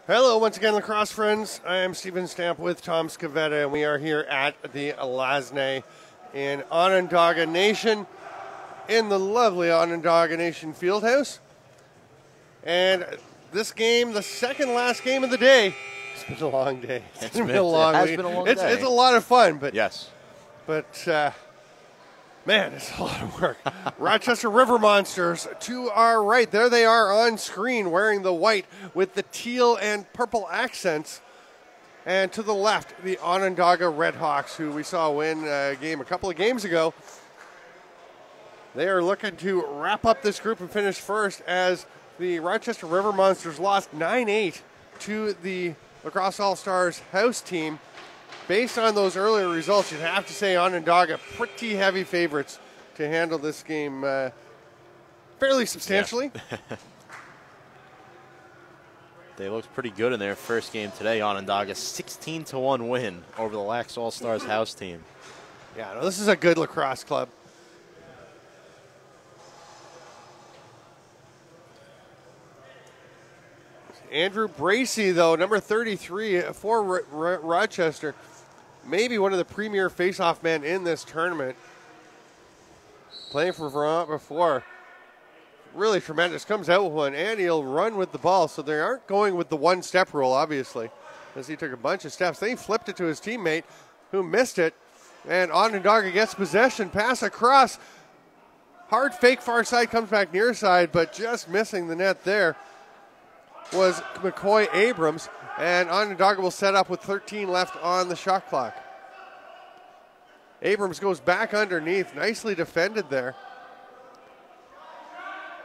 Hello, once again, Lacrosse friends. I am Steven Stamp with Tom Scavetta, and we are here at the LASNAI in Onondaga Nation, in the lovely Onondaga Nation Fieldhouse. And this game, the second last game of the day, it's been a long day. It's been a long week. It's a lot of fun, but yes. Man, it's a lot of work. Rochester River Monsters to our right. There they are on screen wearing the white with the teal and purple accents. And to the left, the Onondaga Redhawks, who we saw win a game a couple of games ago. They are looking to wrap up this group and finish first as the Rochester River Monsters lost 9-8 to the LaxAllStars house team. Based on those earlier results, you'd have to say Onondaga pretty heavy favorites to handle this game fairly substantially. Yeah. They looked pretty good in their first game today. Onondaga 16-1 win over the LaxAllStars house team. Yeah, no, this is a good lacrosse club. Andrew Bracey, though, number 33 for Rochester, maybe one of the premier face-off men in this tournament. Playing for Vermont before. Really tremendous. Comes out with one, and he'll run with the ball. So they aren't going with the one-step rule, obviously, as he took a bunch of steps. Then he flipped it to his teammate, who missed it. And Onondaga gets possession, pass across. Hard fake far side, comes back near side, but just missing the net there was McCoy Abrams, and Onondaga will set up with 13 left on the shot clock. Abrams goes back underneath, nicely defended there.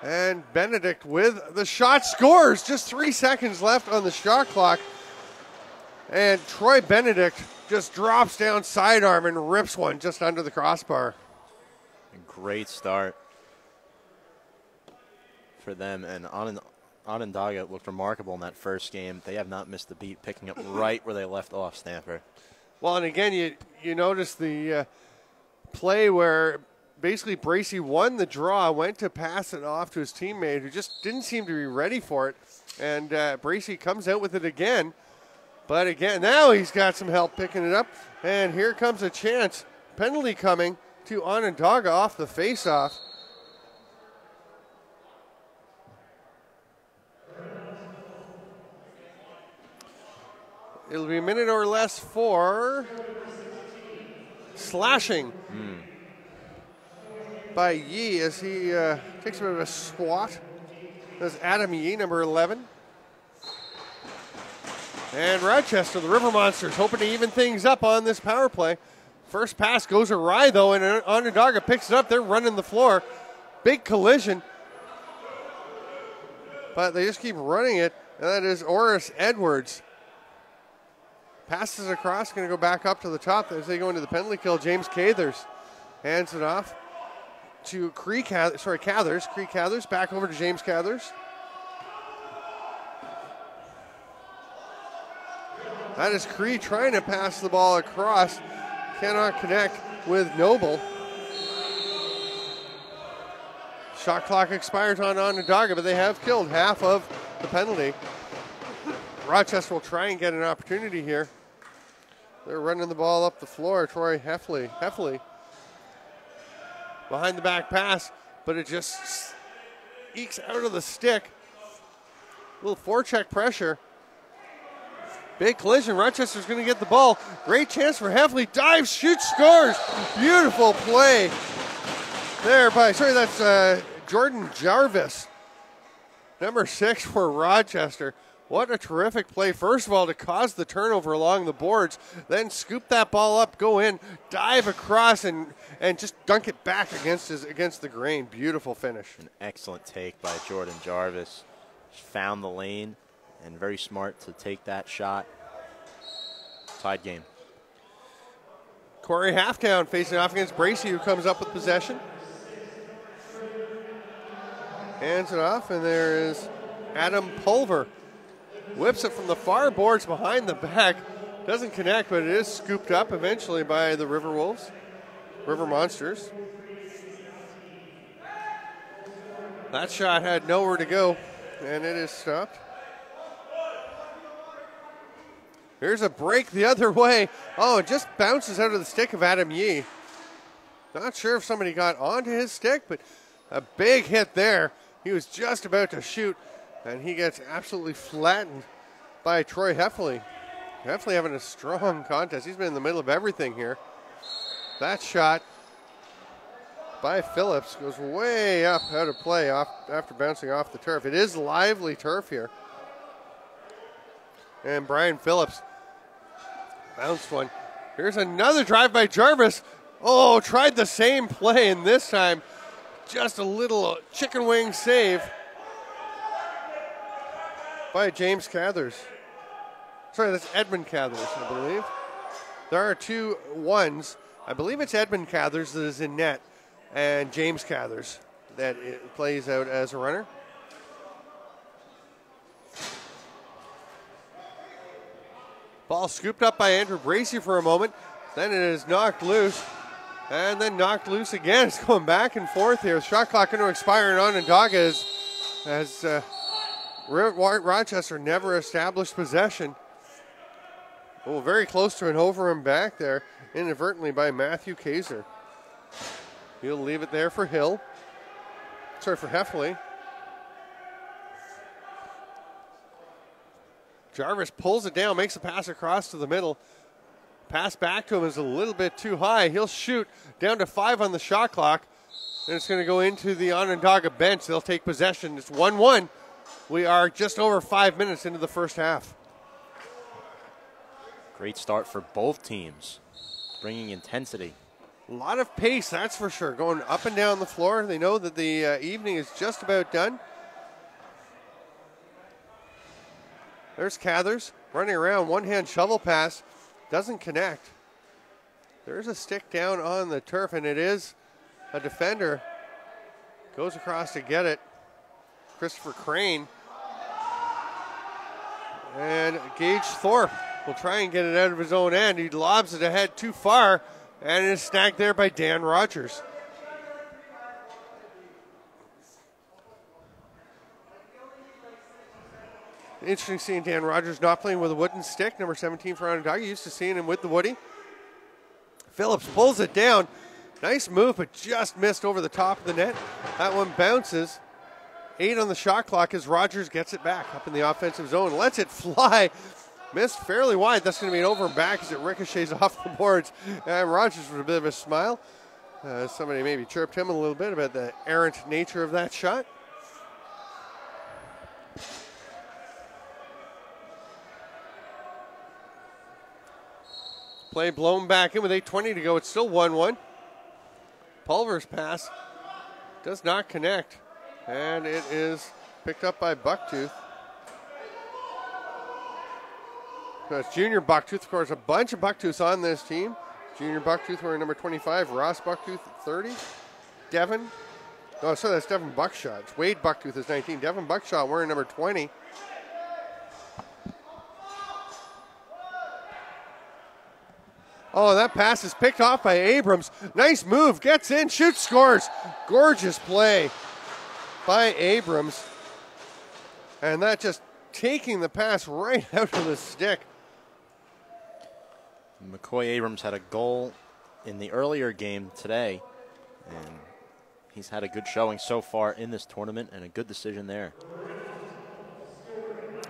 And Benedict with the shot scores, just 3 seconds left on the shot clock. And Troy Benedict just drops down sidearm and rips one just under the crossbar. A great start for them, and Onondaga looked remarkable in that first game. They have not missed a beat, picking up right where they left off Stanford. Well, and again, you notice the play where basically Bracey won the draw, went to pass it off to his teammate who just didn't seem to be ready for it. And Bracey comes out with it again. But again, now he's got some help picking it up. And here comes a chance. Penalty coming to Onondaga off the face-off. It'll be a minute or less for slashing by Yee as he takes a bit of a swat. That's Adam Yee, number 11. And Rochester, the River Monsters, hoping to even things up on this power play. First pass goes awry, though, and Onondaga picks it up. They're running the floor. Big collision. But they just keep running it, and that is Oris Edwards. Passes across, going to go back up to the top as they go into the penalty kill. James Cathers hands it off to Cathers. Cree Cathers back over to James Cathers. That is Cree trying to pass the ball across. Cannot connect with Noble. Shot clock expires on Onondaga, but they have killed half of the penalty. Rochester will try and get an opportunity here. They're running the ball up the floor. Troy Heffley behind the back pass, but it just ekes out of the stick. A little forecheck pressure. Big collision. Rochester's going to get the ball. Great chance for Heffley. Dives, shoots, scores. Beautiful play there by, that's Jordan Jarvis, number 6 for Rochester. What a terrific play. First of all, to cause the turnover along the boards, then scoop that ball up, go in, dive across, and just dunk it back against the grain. Beautiful finish. An excellent take by Jordan Jarvis. Just found the lane and very smart to take that shot. Tied game. Corey Halftown facing off against Bracey, who comes up with possession. Hands it off, and there is Adam Pulver. Whips it from the far boards behind the back. Doesn't connect, but it is scooped up eventually by the River Monsters. That shot had nowhere to go, and it is stopped. Here's a break the other way. Oh, it just bounces out of the stick of Adam Yee. Not sure if somebody got onto his stick, but a big hit there. He was just about to shoot, and he gets absolutely flattened by Troy Heffley. Heffley having a strong contest. He's been in the middle of everything here. That shot by Phillips goes way up out of play after bouncing off the turf. It is lively turf here. And Brian Phillips bounced one. Here's another drive by Jarvis. Oh, tried the same play, and this time just a little chicken wing save by James Cathers. Sorry, that's Edmund Cathers, I believe. There are 2 ones. I believe it's Edmund Cathers that is in net, and James Cathers that it plays out as a runner. Ball scooped up by Andrew Bracey for a moment. Then it is knocked loose. And then knocked loose again. It's going back and forth here. Shot clock going to expire, and Onondaga as Rochester never established possession. Oh, very close to an over and back there, inadvertently by Matthew Kaiser. He'll leave it there for Hill. Sorry, for Heffley. Jarvis pulls it down, makes a pass across to the middle. Pass back to him is a little bit too high. He'll shoot down to 5 on the shot clock. And it's going to go into the Onondaga bench. They'll take possession. It's 1-1. We are just over 5 minutes into the first half. Great start for both teams, bringing intensity. A lot of pace, that's for sure. Going up and down the floor. They know that the evening is just about done. There's Cathers running around, one-hand shovel pass. Doesn't connect. There's a stick down on the turf, and it is a defender. Goes across to get it. Christopher Crane. And Gage Thorpe will try and get it out of his own end. He lobs it ahead too far, and it is snagged there by Dan Rogers. Interesting seeing Dan Rogers not playing with a wooden stick, number 17 for Onondaga. Used to seeing him with the woody. Phillips pulls it down. Nice move, but just missed over the top of the net. That one bounces. 8 on the shot clock as Rogers gets it back up in the offensive zone. Lets it fly. Missed fairly wide. That's going to be an over and back as it ricochets off the boards. And Rogers with a bit of a smile. Somebody maybe chirped him a little bit about the errant nature of that shot. Play blown back in with 8:20 to go. It's still 1-1. Pulver's pass does not connect. And it is picked up by Bucktooth. That's Junior Bucktooth, of course, a bunch of Bucktooths on this team. Junior Bucktooth wearing number 25. Ross Bucktooth, 30. Devin. Oh, sorry, that's Devin Buckshot. It's Wade Bucktooth is 19. Devin Buckshot wearing number 20. Oh, that pass is picked off by Abrams. Nice move. Gets in, shoots, scores. Gorgeous play by Abrams. And that just taking the pass right out of the stick. McCoy Abrams had a goal in the earlier game today, and he's had a good showing so far in this tournament and a good decision there.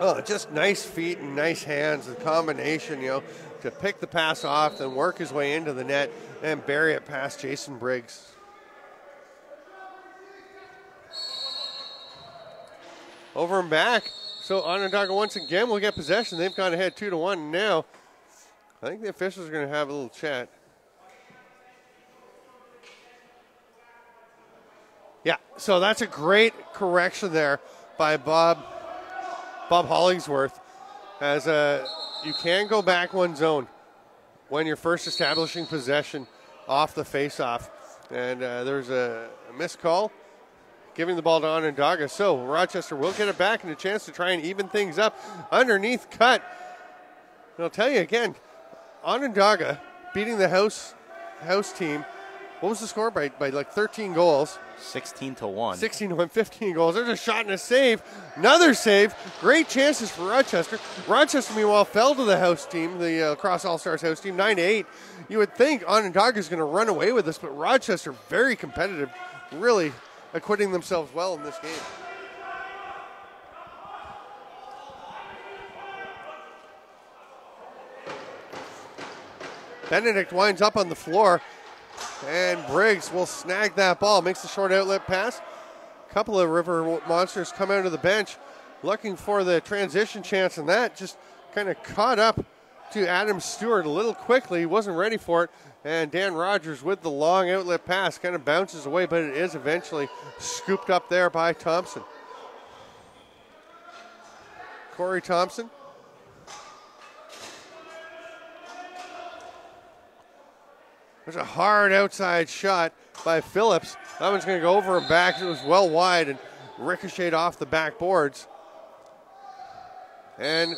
Oh, just nice feet and nice hands. The combination, to pick the pass off, then work his way into the net and bury it past Jason Briggs. Over and back. So Onondaga once again will get possession. They've gone ahead 2-1 now. I think the officials are going to have a little chat. Yeah, so that's a great correction there by Bob Hollingsworth. As you can go back one zone when you're first establishing possession off the face-off. And there's a missed call, giving the ball to Onondaga. So Rochester will get it back and a chance to try and even things up. Underneath cut. And I'll tell you again, Onondaga beating the house team what was the score? By like 13 goals. 16-1. 16-1, 15 goals. There's a shot and a save. Another save. Great chances for Rochester. Rochester, meanwhile, fell to the house team, the LaxAllStars house team, 9-8. You would think Onondaga is going to run away with this, but Rochester, very competitive, really acquitting themselves well in this game. Benedict winds up on the floor, and Briggs will snag that ball. Makes the short outlet pass. A couple of River Monsters come out of the bench looking for the transition chance, and that just kind of caught up to Adam Stewart a little quickly. He wasn't ready for it, and Dan Rogers with the long outlet pass kind of bounces away, but it is eventually scooped up there by Thompson. Corey Thompson. There's a hard outside shot by Phillips. That one's going to go over and back. It was well wide and ricocheted off the backboards. And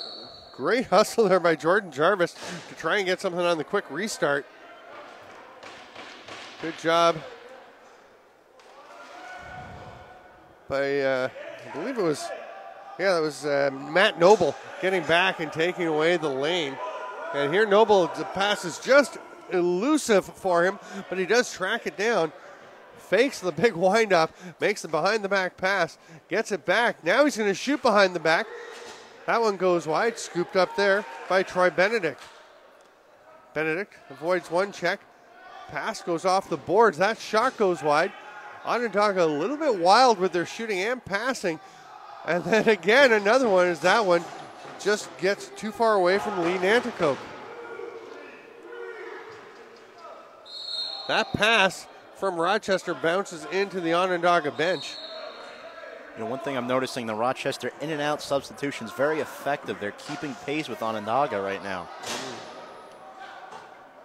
great hustle there by Jordan Jarvis to try and get something on the quick restart. Good job by, I believe it was, that was Matt Noble getting back and taking away the lane. And here Noble, the pass is just elusive for him, but he does track it down, fakes the big windup, makes the behind the back pass, gets it back. Now he's going to shoot behind the back. That one goes wide, scooped up there by Troy Benedict. Benedict avoids one check. Pass goes off the boards. That shot goes wide. Onondaga a little bit wild with their shooting and passing. And then again, another one is that one just gets too far away from Lee Nanticoke. That pass from Rochester bounces into the Onondaga bench. You know, one thing I'm noticing, the Rochester in and out substitutions very effective. They're keeping pace with Onondaga right now.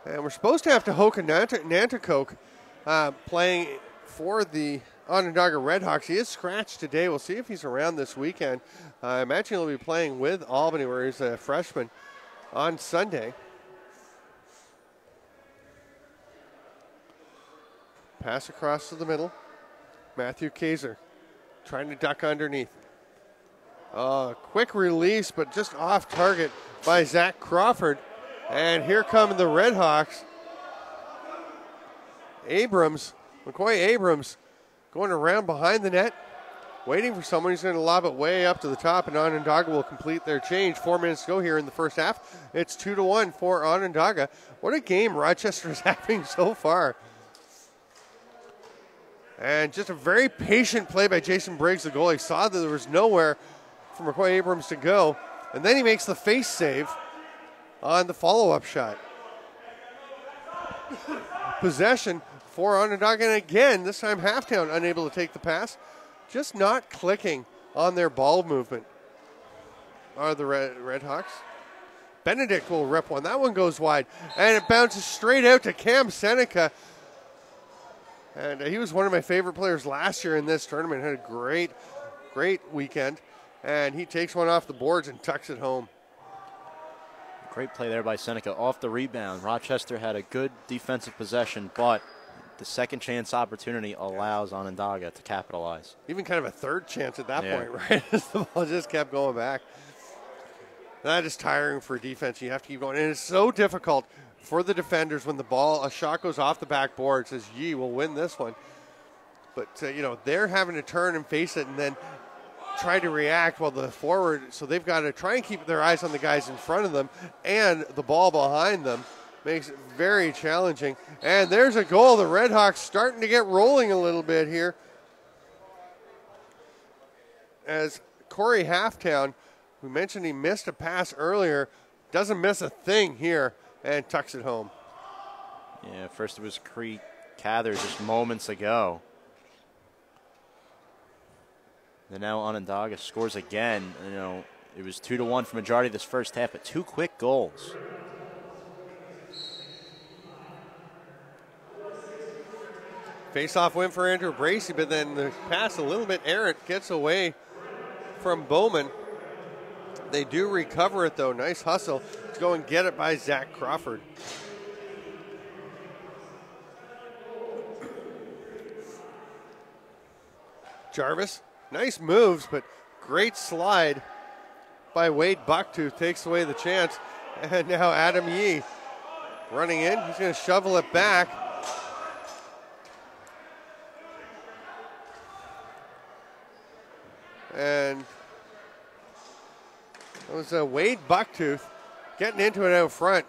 And we're supposed to have Tahoka Nanticoke playing for the Onondaga Redhawks. He is scratched today. We'll see if he's around this weekend. I imagine he'll be playing with Albany, where he's a freshman, on Sunday. Pass across to the middle. Matthew Kaiser trying to duck underneath. Quick release, but just off target by Zach Crawford. And here come the Redhawks. McCoy Abrams going around behind the net, waiting for someone. He's going to lob it way up to the top, and Onondaga will complete their change. 4 minutes to go here in the first half. It's 2-1 for Onondaga. What a game Rochester is having so far. And just a very patient play by Jason Briggs, the goalie. Saw that there was nowhere for McCoy Abrams to go. And then he makes the face save on the follow-up shot. Possession for Onondaga. And again, this time Halftown unable to take the pass. Just not clicking on their ball movement are the Redhawks. Benedict will rip one. That one goes wide. And it bounces straight out to Cam Seneca. And he was one of my favorite players last year in this tournament. Had a great weekend. And he takes one off the boards and tucks it home. Great play there by Seneca off the rebound. Rochester had a good defensive possession, but the second chance opportunity allows Onondaga to capitalize. Even kind of a third chance at that point, right? As the ball just kept going back. That is tiring for defense. You have to keep going. And it's so difficult for the defenders when a shot goes off the backboard. Says, Yee will win this one. But, they're having to turn and face it and then try to react while the forward, so they've got to try and keep their eyes on the guys in front of them and the ball behind them. Makes it very challenging. And there's a goal. The Redhawks starting to get rolling a little bit here. As Corey Halftown, who mentioned he missed a pass earlier, doesn't miss a thing here and tucks it home. Yeah, first it was Crete Cather just moments ago. Then now Onondaga scores again. It was 2-1 for majority of this first half, but 2 quick goals. Face-off win for Andrew Bracey, but then the pass a little bit errant, gets away from Bowman. They do recover it, though. Nice hustle to go and get it by Zach Crawford. Jarvis. Nice moves, but great slide by Wade Bucktooth. Takes away the chance. And now Adam Yee running in. He's going to shovel it back. And it was Wade Bucktooth getting into it out front.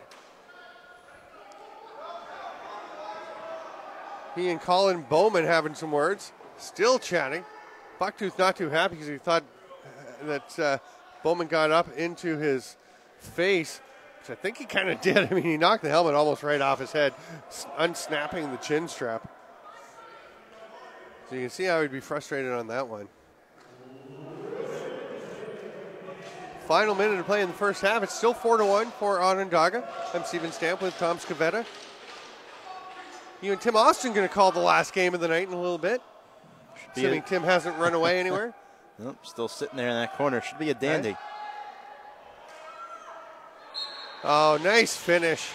He and Colin Bowman having some words. Still chatting. Bucktooth not too happy because he thought that Bowman got up into his face, which I think he kind of did. I mean, he knocked the helmet almost right off his head, unsnapping the chin strap. So you can see how he'd be frustrated on that one. Final minute to play in the first half. It's still 4-1 for Onondaga. I'm Steven Stamp with Tom Scavetta. You and Tim Austin going to call the last game of the night in a little bit. Assuming Tim hasn't run away anywhere. Nope, still sitting there in that corner. Should be a dandy. Right. Oh, nice finish.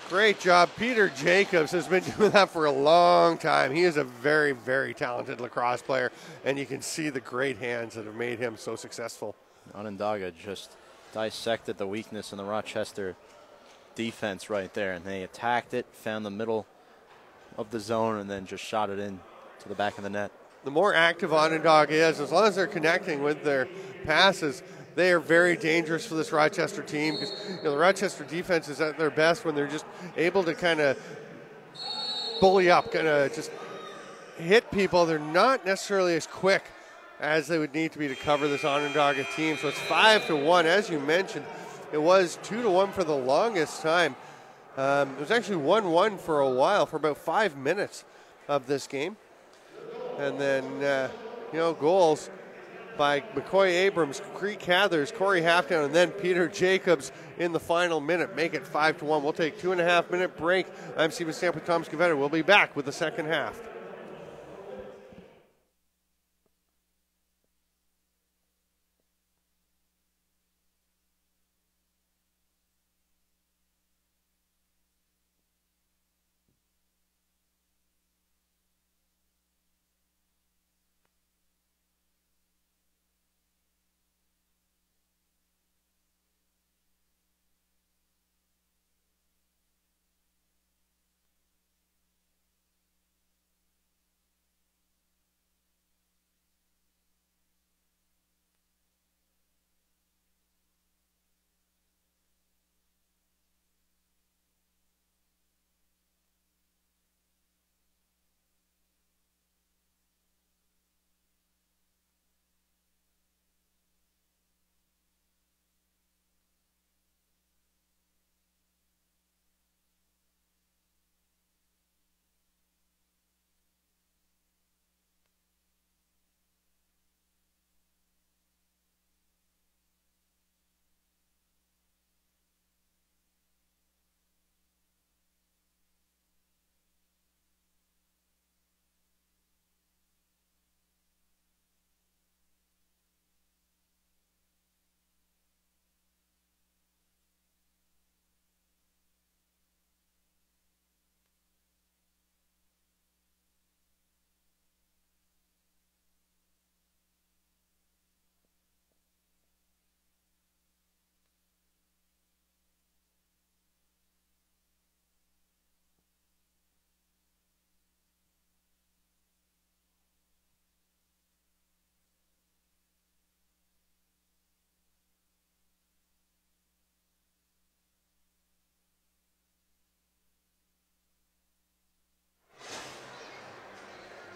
Great job. Peter Jacobs has been doing that for a long time. He is a very, very talented lacrosse player, and you can see the great hands that have made him so successful. Onondaga just dissected the weakness in the Rochester defense right there, and they attacked it, found the middle of the zone, and then just shot it in to the back of the net. The more active Onondaga is, as long as they're connecting with their passes, they are very dangerous for this Rochester team, because the Rochester defense is at their best when they're just able to kind of bully up, kind of just hit people. They're not necessarily as quick as they would need to be to cover this Onondaga team. So it's 5-1. As you mentioned, it was 2-1 for the longest time. It was actually 1-1 for a while, for about 5 minutes of this game. And then, goals by McCoy Abrams, Creek Cathers, Corey Halftown, and then Peter Jacobs in the final minute. Make it 5-1. We'll take 2.5 minute break. I'm Steven Stamp with Tom Scavetta. We'll be back with the second half.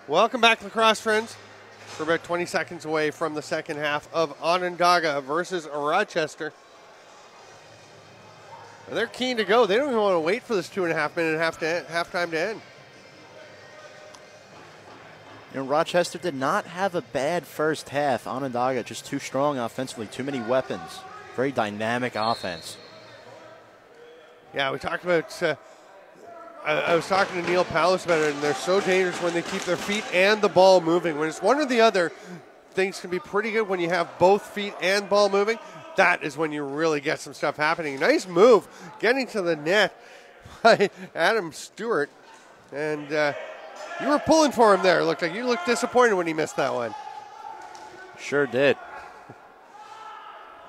Welcome back, lacrosse friends. We're about 20 seconds away from the second half of Onondaga versus Rochester. And they're keen to go. They don't even want to wait for this 2.5 minute halftime to end. Rochester did not have a bad first half. Onondaga just too strong offensively, too many weapons. Very dynamic offense. Yeah, we talked about... I was talking to Neil Pallas about it, and they're so dangerous when they keep their feet and the ball moving. When it's one or the other, things can be pretty good. When you have both feet and ball moving, that is when you really get some stuff happening. Nice move getting to the net by Adam Stewart. And You were pulling for him there. Looked like you looked disappointed when he missed that one. Sure did.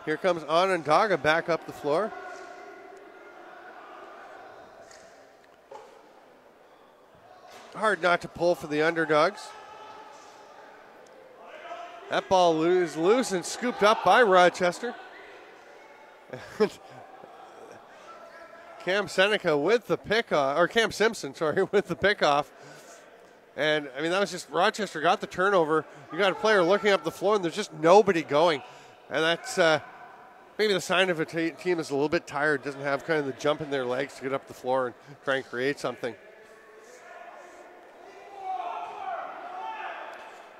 Here comes Onondaga back up the floor. Hard not to pull for the underdogs. That ball is loose and scooped up by Rochester. Cam Seneca with the pickoff, or Cam Simpson, sorry, with the pickoff. And, I mean, that was just, Rochester got the turnover. You got a player looking up the floor, and there's just nobody going. And that's maybe the sign of a team that's a little bit tired, doesn't have kind of the jump in their legs to get up the floor and try and create something.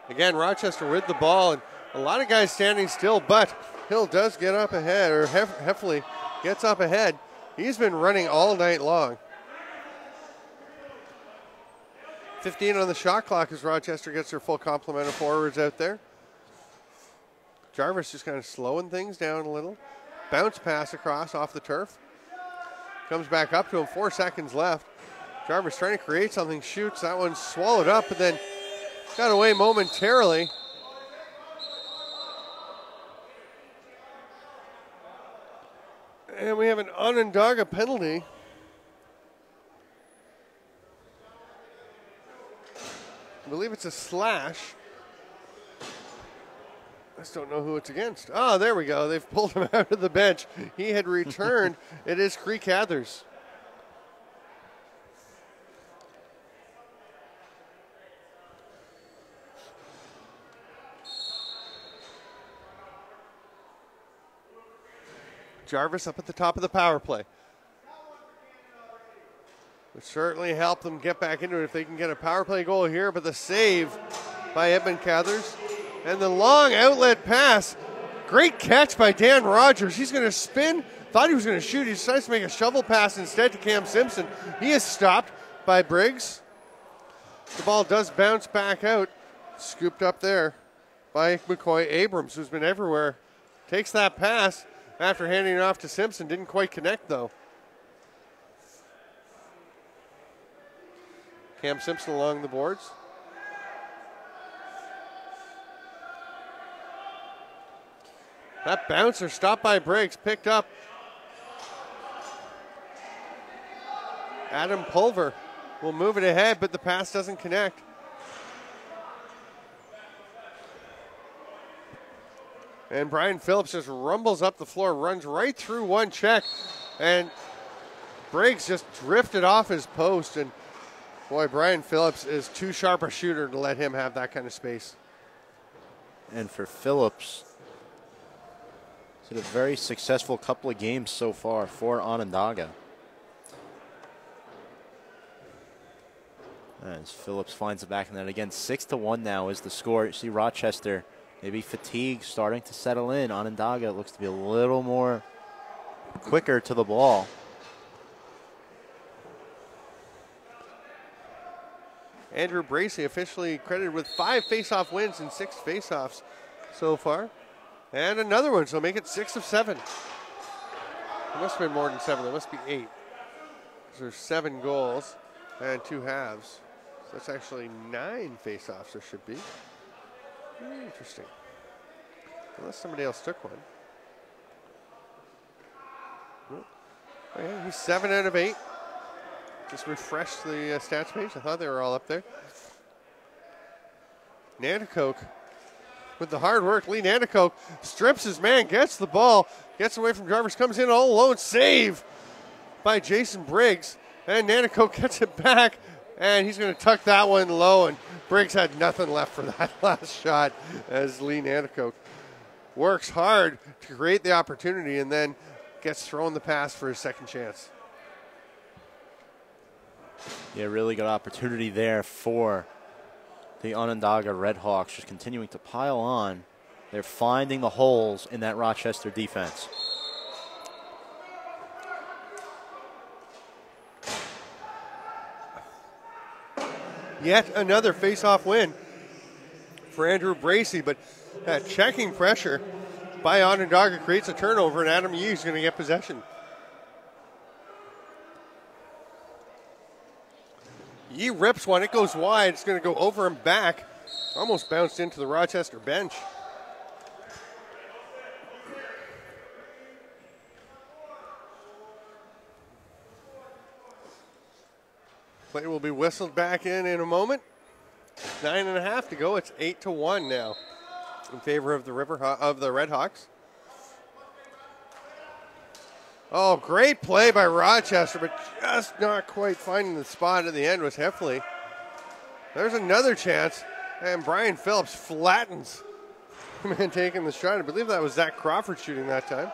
Again, Rochester with the ball, and a lot of guys standing still, but Hill does get up ahead, or Heffley gets up ahead. He's been running all night long. 15 on the shot clock as Rochester gets their full complement of forwards out there. Jarvis just kind of slowing things down a little. Bounce pass across off the turf. Comes back up to him, 4 seconds left. Jarvis trying to create something, shoots. That one's swallowed up, but then got away momentarily. And we have an Onondaga penalty. I believe it's a slash. I just don't know who it's against. Oh, there we go. They've pulled him out of the bench. He had returned. It is Cree Cathers. Jarvis up at the top of the power play. Would certainly help them get back into it if they can get a power play goal here, but the save by Edmund Cathers. And the long outlet pass. Great catch by Dan Rogers. He's going to spin. Thought he was going to shoot. He decides to make a shovel pass instead to Cam Simpson. He is stopped by Briggs. The ball does bounce back out. Scooped up there by McCoy Abrams, who's been everywhere. Takes that pass after handing it off to Simpson. Didn't quite connect, though. Cam Simpson along the boards. That bouncer stopped by Briggs, picked up. Adam Pulver will move it ahead, but the pass doesn't connect. And Brian Phillips just rumbles up the floor, runs right through one check, and Briggs just drifted off his post. And boy, Brian Phillips is too sharp a shooter to let him have that kind of space. And for Phillips, it's been a very successful couple of games so far for Onondaga. As Phillips finds it back in that again, 6-1 now is the score. You see Rochester, maybe fatigue starting to settle in. Onondaga looks to be a little more quicker to the ball. Andrew Bracey officially credited with 5 face-off wins and 6 face-offs so far. And another one, so make it 6 of 7. It must have been more than 7. There must be 8. There's 7 goals and 2 halves. So that's actually 9 face-offs there should be. Interesting. Unless somebody else took one. Oh yeah, he's 7 out of 8. Just refreshed the stats page. I thought they were all up there. Nanticoke with the hard work. Lee Nanticoke strips his man, gets the ball, gets away from Jarvis, comes in all alone. Save by Jason Briggs. And Nanticoke gets it back, and he's going to tuck that one low, and Briggs had nothing left for that last shot as Lee Nanticoke works hard to create the opportunity and then gets thrown the pass for his second chance. Yeah, really good opportunity there for the Onondaga Redhawks, just continuing to pile on. They're finding the holes in that Rochester defense. Yet another face-off win for Andrew Bracey, but that checking pressure by Onondaga creates a turnover, and Adam Hughes is going to get possession. He rips one. It goes wide. It's going to go over and back. Almost bounced into the Rochester bench. Play will be whistled back in a moment. 9.5 to go. It's 8-1 now in favor of the Redhawks. Oh, great play by Rochester, but just not quite finding the spot at the end was Heffley. There's another chance, and Brian Phillips flattens the man taking the shot. I believe that was Zach Crawford shooting that time.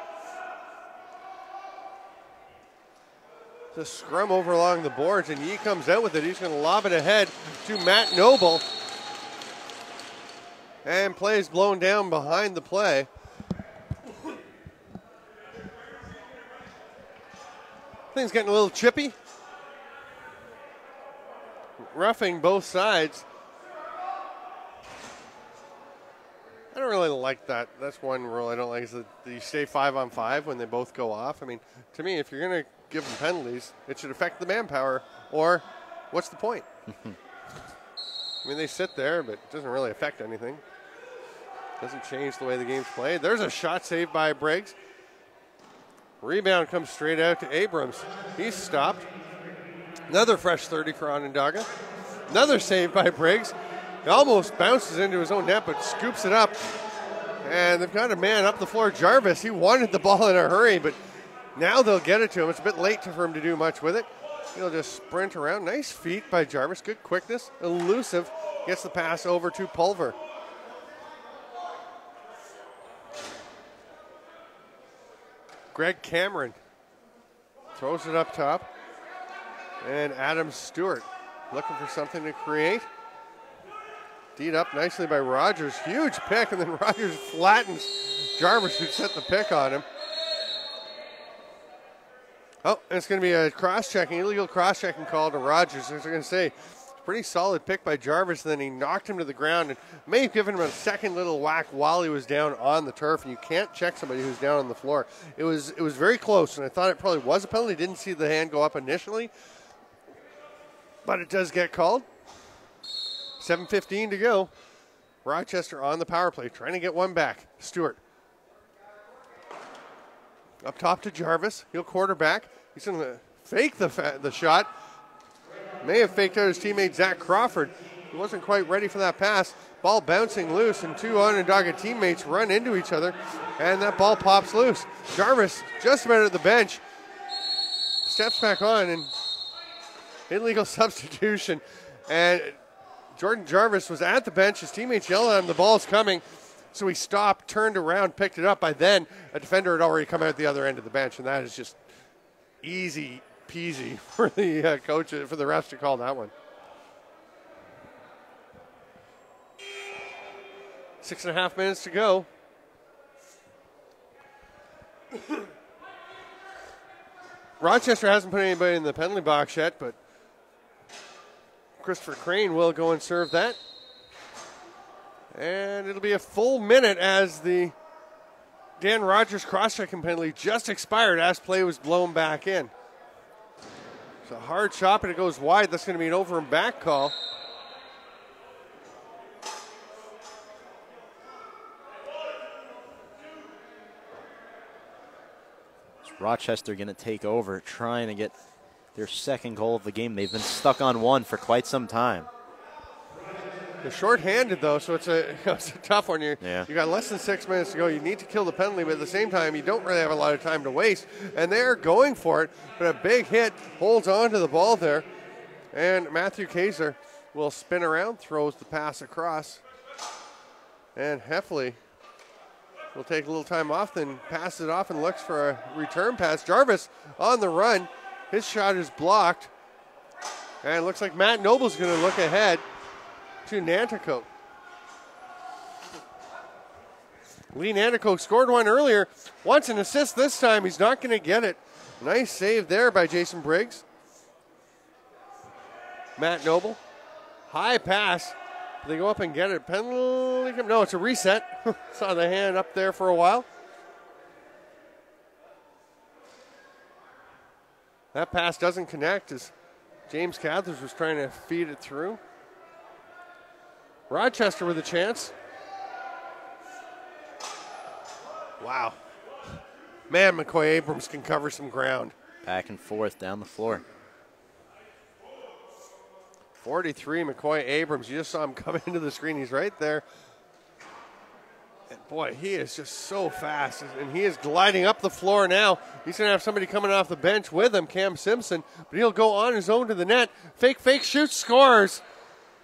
The scrum over along the boards, and Yee comes out with it. He's going to lob it ahead to Matt Noble. And play is blown down behind the play. Things getting a little chippy. Roughing both sides. I don't really like that. That's one rule I don't like, is that you stay 5-on-5 when they both go off. I mean, to me, if you're going to give them penalties, it should affect the manpower, or what's the point? I mean, they sit there, but it doesn't really affect anything. Doesn't change the way the game's played. There's a shot saved by Briggs. Rebound comes straight out to Abrams. He's stopped. Another fresh 30 for Onondaga. Another save by Briggs. He almost bounces into his own net, but scoops it up. And they've got a man up the floor, Jarvis. He wanted the ball in a hurry, but now they'll get it to him. It's a bit late for him to do much with it. He'll just sprint around. Nice feet by Jarvis. Good quickness. Elusive. Gets the pass over to Pulver. Greg Cameron throws it up top. And Adam Stewart looking for something to create. Deed up nicely by Rogers. Huge pick, and then Rogers flattens Jarvis, who set the pick on him. Oh, and it's going to be a illegal cross-checking call to Rogers. As I was going to say, pretty solid pick by Jarvis, and then he knocked him to the ground and may have given him a second little whack while he was down on the turf, and you can't check somebody who's down on the floor. It was very close, and I thought it probably was a penalty. Didn't see the hand go up initially, but it does get called. 7:15 to go. Rochester on the power play, trying to get one back. Stewart. Up top to Jarvis. He'll quarterback. He's going to fake the shot. May have faked out his teammate Zach Crawford. He wasn't quite ready for that pass. Ball bouncing loose, and two Onondaga teammates run into each other, and that ball pops loose. Jarvis just about at the bench. Steps back on, and illegal substitution. And Jordan Jarvis was at the bench. His teammates yelled at him, the ball's coming. So he stopped, turned around, picked it up. By then, a defender had already come out the other end of the bench, and that is just easy peasy for the coach, for the refs to call that one. 6.5 minutes to go. Rochester hasn't put anybody in the penalty box yet, but Christopher Crane will go and serve that. And it'll be a full minute as the Dan Rogers cross-checking penalty just expired as play was blown back in. It's a hard shot, but it goes wide. That's going to be an over and back call. Is Rochester going to take over, trying to get their second goal of the game? They've been stuck on one for quite some time. They're short-handed, though, so it's a tough one. You got less than 6 minutes to go. You need to kill the penalty, but at the same time, you don't really have a lot of time to waste. And they're going for it, but a big hit holds on to the ball there. And Matthew Kaiser will spin around, throws the pass across. And Heffley will take a little time off, then passes it off and looks for a return pass. Jarvis on the run. His shot is blocked. And it looks like Matt Noble's going to look ahead to Nanticoke. Lee Nanticoke scored one earlier. Wants an assist this time. He's not going to get it. Nice save there by Jason Briggs. Matt Noble. High pass. They go up and get it. Penalty. No, it's a reset. Saw the hand up there for a while. That pass doesn't connect as James Cathers was trying to feed it through. Rochester with a chance. Wow. Man, McCoy Abrams can cover some ground. Back and forth down the floor. 43, McCoy Abrams. You just saw him come into the screen. He's right there. And boy, he is just so fast. And he is gliding up the floor now. He's going to have somebody coming off the bench with him, Cam Simpson. But he'll go on his own to the net. Fake, shoots, scores.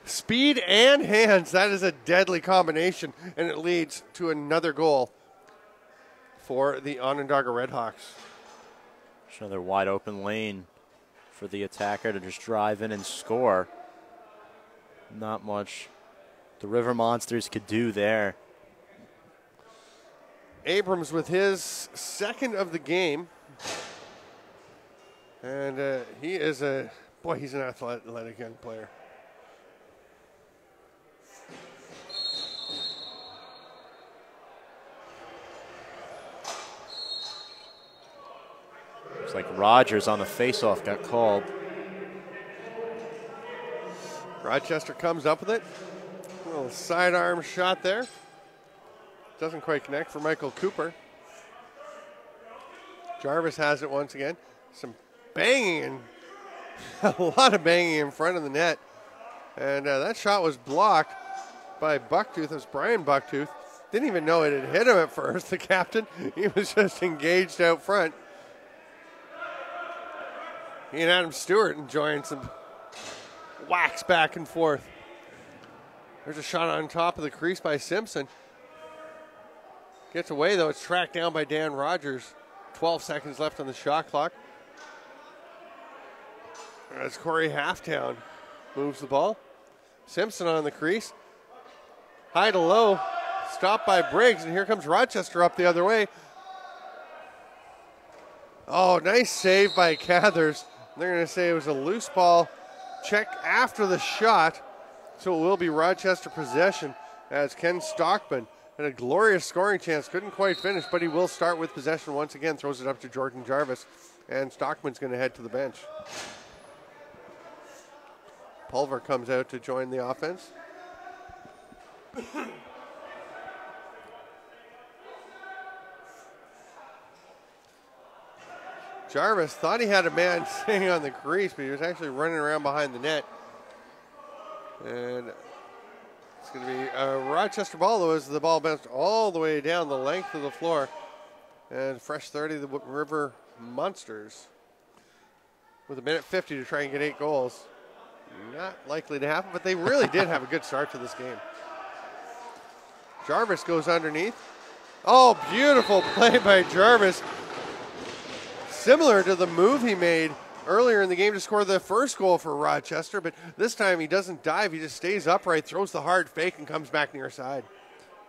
Speed and hands. That is a deadly combination. And it leads to another goal for the Onondaga Redhawks. Another wide open lane for the attacker to just drive in and score. Not much the River Monsters could do there. Abrams with his second of the game. And he is he's an athletic young player. Looks like Rogers on the faceoff got called. Rochester comes up with it. A little sidearm shot there. Doesn't quite connect for Michael Cooper. Jarvis has it once again. Some banging, a lot of banging in front of the net. And that shot was blocked by Bucktooth. It was Brian Bucktooth. Didn't even know it had hit him at first, the captain. He was just engaged out front. He and Adam Stewart enjoying some whacks back and forth. There's a shot on top of the crease by Simpson. Gets away, though. It's tracked down by Dan Rogers. 12 seconds left on the shot clock. As Corey Halftown moves the ball. Simpson on the crease. High to low. Stopped by Briggs, and here comes Rochester up the other way. Oh, nice save by Cathers. They're going to say it was a loose ball check after the shot, so it will be Rochester possession as Ken Stockman had a glorious scoring chance. Couldn't quite finish, but he will start with possession once again. Throws it up to Jordan Jarvis, and Stockman's going to head to the bench. Pulver comes out to join the offense. Jarvis thought he had a man sitting on the crease, but he was actually running around behind the net. And it's going to be a Rochester ball, though, as the ball bounced all the way down the length of the floor. And fresh 30, the River Monsters, with a minute 50 to try and get 8 goals. Not likely to happen, but they really did have a good start to this game. Jarvis goes underneath. Oh, beautiful play by Jarvis. Similar to the move he made earlier in the game to score the first goal for Rochester, but this time he doesn't dive. He just stays upright, throws the hard fake, and comes back near side.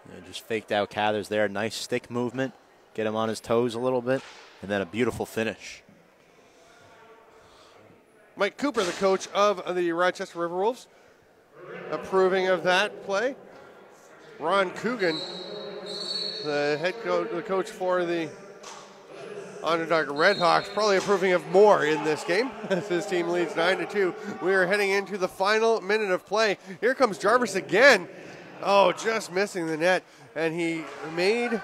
Yeah, just faked out Cathers there. Nice stick movement. Get him on his toes a little bit, and then a beautiful finish. Mike Cooper, the coach of the Rochester River Wolves, approving of that play. Ron Coogan, the coach for the Onondaga Redhawks, probably approving of more in this game as his team leads 9-2. We are heading into the final minute of play. Here comes Jarvis again. Oh, just missing the net. And he made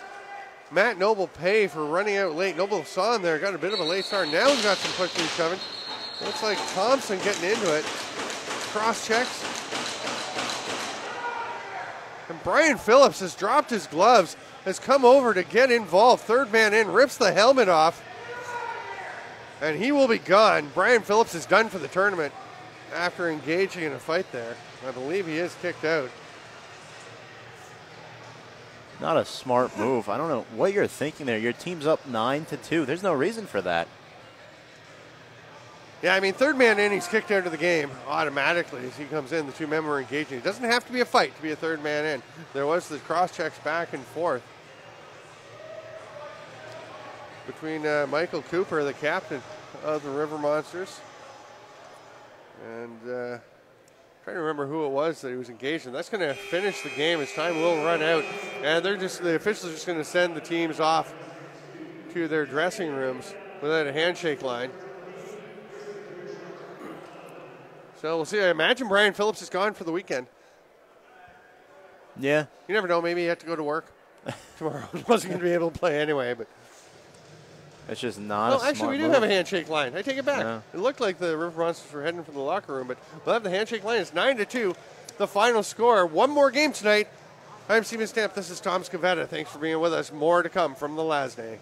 Matt Noble pay for running out late. Noble saw him there, got a bit of a late start. Now he's got some pushing and shoving. Looks like Thompson getting into it. Cross checks. And Brian Phillips has dropped his gloves, has come over to get involved. Third man in, rips the helmet off, and he will be gone. Brian Phillips is done for the tournament after engaging in a fight there. I believe he is kicked out. Not a smart move. I don't know what you're thinking there. Your team's up 9-2. There's no reason for that. Yeah, I mean, third man in, he's kicked out of the game automatically as he comes in. The two men were engaging. It doesn't have to be a fight to be a third man in. There was the cross checks back and forth between Michael Cooper, the captain of the River Monsters, and trying to remember who it was that he was engaged in. That's going to finish the game as time will run out, and the officials are just going to send the teams off to their dressing rooms without a handshake line. So we'll see. I imagine Brian Phillips is gone for the weekend. Yeah. You never know. Maybe he had to go to work tomorrow. He wasn't going to be able to play anyway. But it's just not well, a smart actually, we do move. have a handshake line. I take it back. Yeah. It looked like the River Monsters were heading for the locker room, but we'll have the handshake line. It's 9-2, the final score. One more game tonight. I'm Steven Stamp. This is Tom Scavetta. Thanks for being with us. More to come from the LASNAI.